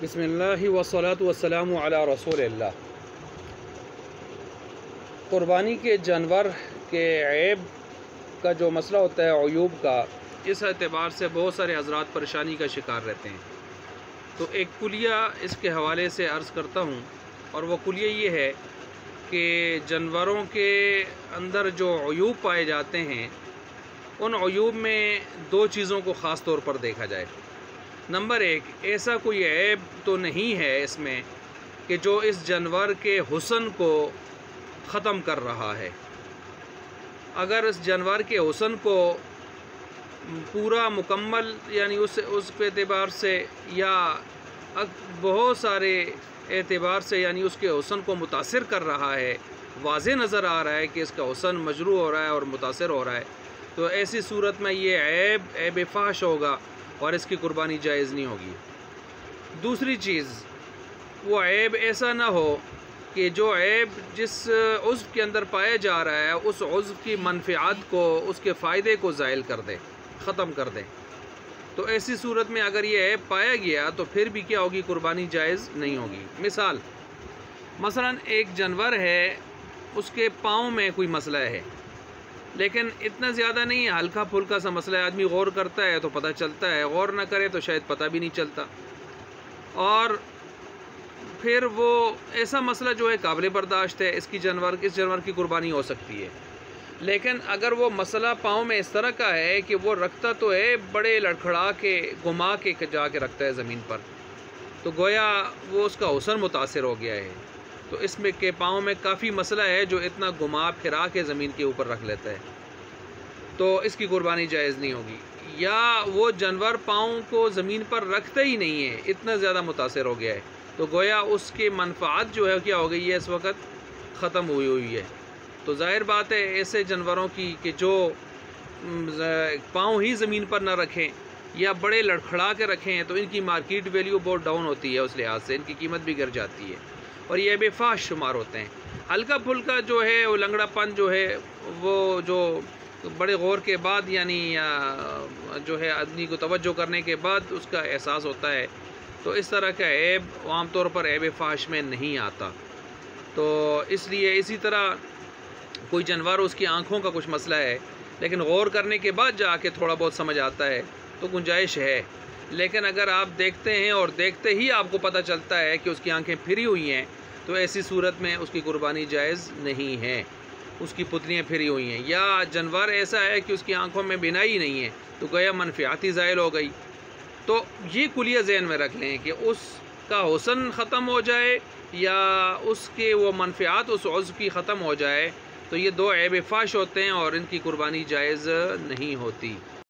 بسم اللہ والصلاۃ والسلام علی رسول اللہ۔ قربانی کے جانور کے عیب کا جو مسئلہ ہوتا ہے، عیوب کا، اس اعتبار سے بہت سارے حضرات پریشانی کا شکار رہتے ہیں۔ تو ایک کلیہ اس کے حوالے سے عرض کرتا ہوں، اور وہ کلیہ یہ ہے کہ جانوروں کے اندر جو عیوب پائے جاتے ہیں، ان عیوب میں دو چیزوں کو خاص طور پر دیکھا جائے۔ نمبر ایک، ایسا کوئی عیب تو نہیں ہے اس میں کہ جو اس جانور کے حسن کو ختم کر رہا ہے۔ اگر اس جانور کے حسن کو پورا مکمل یعنی اس کے اعتبار سے یا بہت سارے اعتبار سے یعنی اس کے حسن کو متاثر کر رہا ہے، واضح نظر آ رہا ہے کہ اس کا حسن مجروح ہو رہا ہے اور متاثر ہو رہا ہے، تو ایسی صورت میں یہ عیب فحش ہوگا اور اس کی قربانی جائز نہیں ہوگی۔ دوسری چیز، وہ عیب ایسا نہ ہو کہ جو عیب جس عضو کے اندر پایا جا رہا ہے اس عضو کی منفعت کو، اس کے فائدے کو زائل کر دے، ختم کر دے۔ تو ایسی صورت میں اگر یہ عیب پایا گیا تو پھر بھی کیا ہوگی؟ قربانی جائز نہیں ہوگی۔ مثلا ایک جانور ہے، اس کے پاؤں میں کوئی مسئلہ ہے، لیکن اتنا زیادہ نہیں ہے، ہلکا پھلکا سا مسئلہ ہے، آدمی غور کرتا ہے تو پتہ چلتا ہے، غور نہ کرے تو شاید پتہ بھی نہیں چلتا۔ اور پھر وہ ایسا مسئلہ جو ہے قابل برداشت ہے، اس جانور کی قربانی ہو سکتی ہے۔ لیکن اگر وہ مسئلہ پاؤں میں اس طرح کا ہے کہ وہ رکھتا تو ہے بڑے لڑکھڑا کے، گھما کے جا کے رکھتا ہے زمین پر، تو گویا وہ اس کا حسن متاثر ہو گیا ہے، تو اس میں کے پاؤں میں کافی مسئلہ ہے جو اتنا گھما پھرا کے زمین کے اوپر رکھ لیتا ہے، تو اس کی قربانی جائز نہیں ہوگی۔ یا وہ جانور پاؤں کو زمین پر رکھتا ہی نہیں ہے، اتنا زیادہ متاثر ہو گیا ہے، تو گویا اس کی منفعت جو ہے کیا ہو گئی ہے؟ اس وقت ختم ہوئی ہے۔ تو ظاہر بات ہے ایسے جانوروں کی کہ جو پاؤں ہی زمین پر نہ رکھیں یا بڑے لڑکھڑا کے رکھیں، تو ان کی مارکیٹ ویلیو بہت ڈاؤن ہوتی ہے، اس لحاظ سے ان کی قیمت بھی گر جاتی ہے اور یہ بے فحش شمار ہوتے ہیں۔ ہلکا پھلکا جو ہے وہ لنگڑا پن جو ہے، وہ جو بڑے غور کے بعد یعنی جو ہے آدمی کو توجہ کرنے کے بعد اس کا احساس ہوتا ہے، تو اس طرح کا عیب عام طور پر عیب فحش میں نہیں آتا۔ تو اس لیے اسی طرح کوئی جانور، اس کی آنکھوں کا کچھ مسئلہ ہے، لیکن غور کرنے کے بعد جا کے تھوڑا بہت سمجھ آتا ہے تو گنجائش ہے۔ لیکن اگر آپ دیکھتے ہیں اور دیکھتے ہی آپ کو پتہ چلتا ہے کہ اس کی آنکھیں پھری ہوئی ہیں، تو ایسی صورت میں اس کی قربانی جائز نہیں ہے، اس کی پتلیاں پھری ہوئی ہیں۔ یا جانور ایسا ہے کہ اس کی آنکھوں میں بینائی نہیں ہے، تو گویا منفعت ہی زائل ہو گئی۔ تو یہ کلیہ ذہن میں رکھ لیں کہ اس کا حسن ختم ہو جائے یا اس کے وہ منفعت اس عضو کی ختم ہو جائے، تو یہ دو عیب فحش ہوتے ہیں اور ان کی قربانی جائز نہیں ہوتی۔